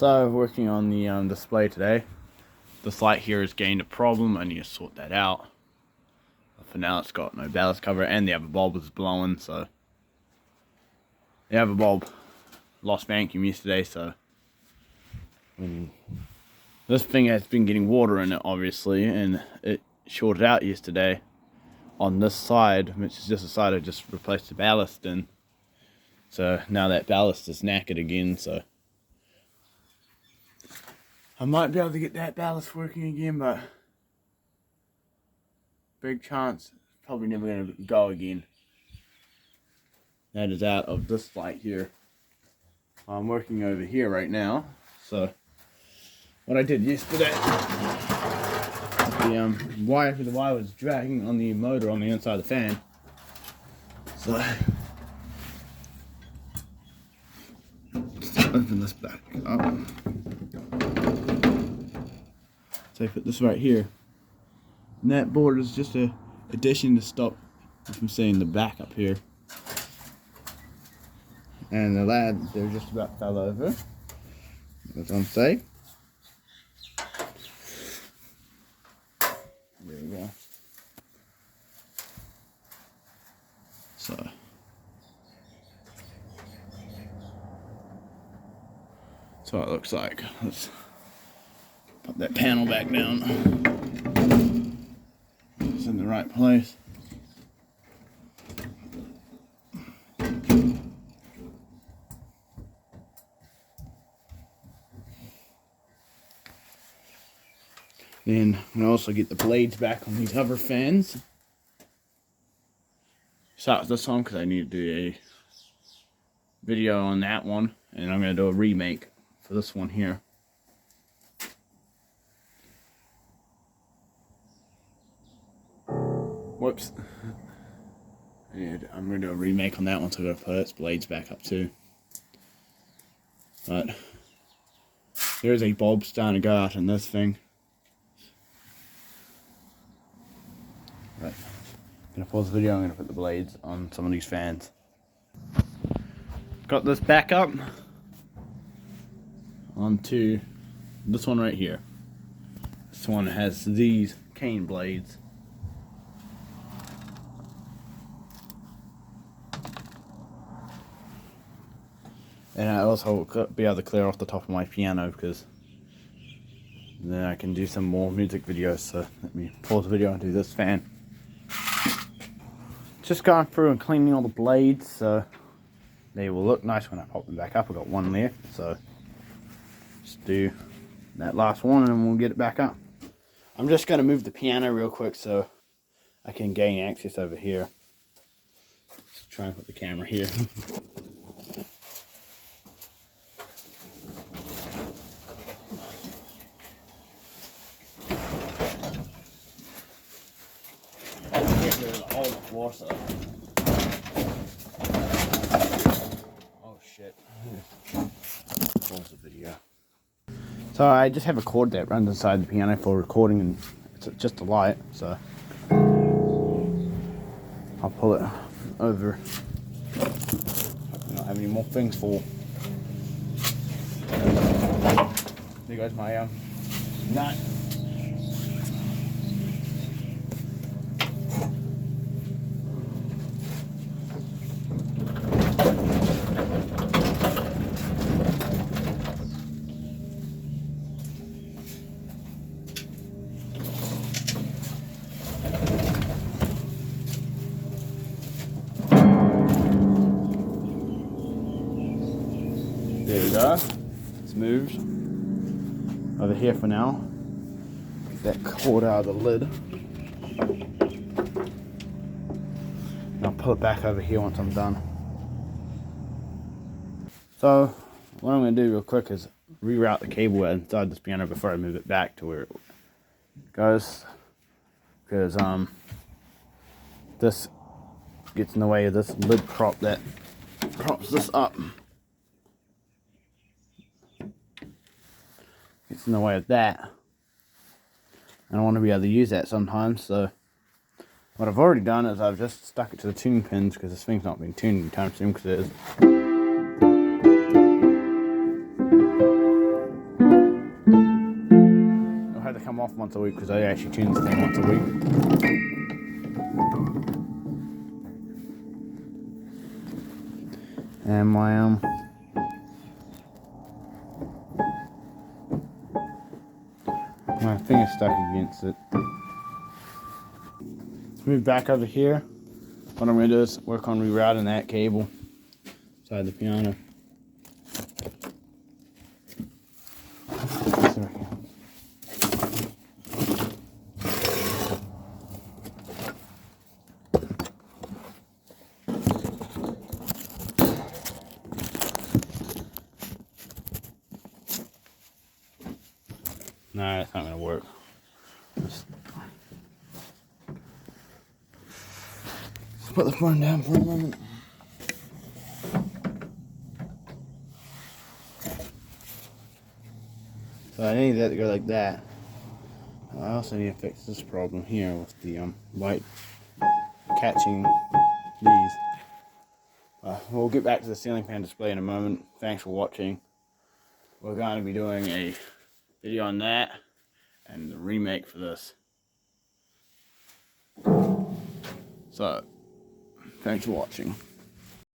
So working on the display today. This light here has gained a problem. I need to sort that out. But for now, it's got no ballast cover, and the other bulb is blowing. So the other bulb lost vacuum yesterday. So this thing has been getting water in it, obviously, and it shorted out yesterday on this side, which is just the side I just replaced the ballast in. So now that ballast is knackered again. So I might be able to get that ballast working again, but big chance it's probably never going to go again. That is out of this light here. I'm working over here right now. So what I did yesterday, the wire was dragging on the motor on the inside of the fan. So let's open this back up. So I put this right here. And that board is just a addition to stop you from seeing the back up here. And the lad, they just about fell over. That's on safe. There we go. So that's what it looks like. Let's put that panel back down. It's in the right place. Then I'm going to also get the blades back on these other fans. Start with this one because I need to do a video on that one. And I'm going to do a remake for this one here. Whoops. And I'm going to do a remake on that one, so I'm going to put its blades back up too. But there's a bulb starting to go out in this thing. Right. I'm going to pause the video, I'm going to put the blades on some of these fans. Got this back up onto this one right here. This one has these cane blades. And I also will be able to clear off the top of my piano because then I can do some more music videos. So let me pause the video and do this fan. Just going through and cleaning all the blades so they will look nice when I pop them back up. I've got one left, so just do that last one and then we'll get it back up. I'm just going to move the piano real quick so I can gain access over here. Let's try and put the camera here. Oh shit. Pause the video. So I just have a cord that runs inside the piano for recording, and it's just a light, so I'll pull it over. I don't have any more things for. There goes my nut. There we go. It's moved over here for now. Get that cord out of the lid. And I'll pull it back over here once I'm done. So what I'm going to do real quick is reroute the cable inside this piano before I move it back to where it goes. Because this gets in the way of this lid prop that props this up. Gets in the way of that. I don't want to be able to use that sometimes, so what I've already done is I've just stuck it to the tuning pins because this thing's not being tuned anytime soon because it is. they come off once a week because I actually tune this thing once a week. And my finger's stuck against it. Let's move back over here. What I'm going to do is work on rerouting that cable inside the piano. No, that's not going to work. Let's put the phone down for a moment. So I need that to go like that. I also need to fix this problem here with the light catching these. We'll get back to the ceiling fan display in a moment. Thanks for watching. We're going to be doing a video on that and the remake for this. So, thanks for watching.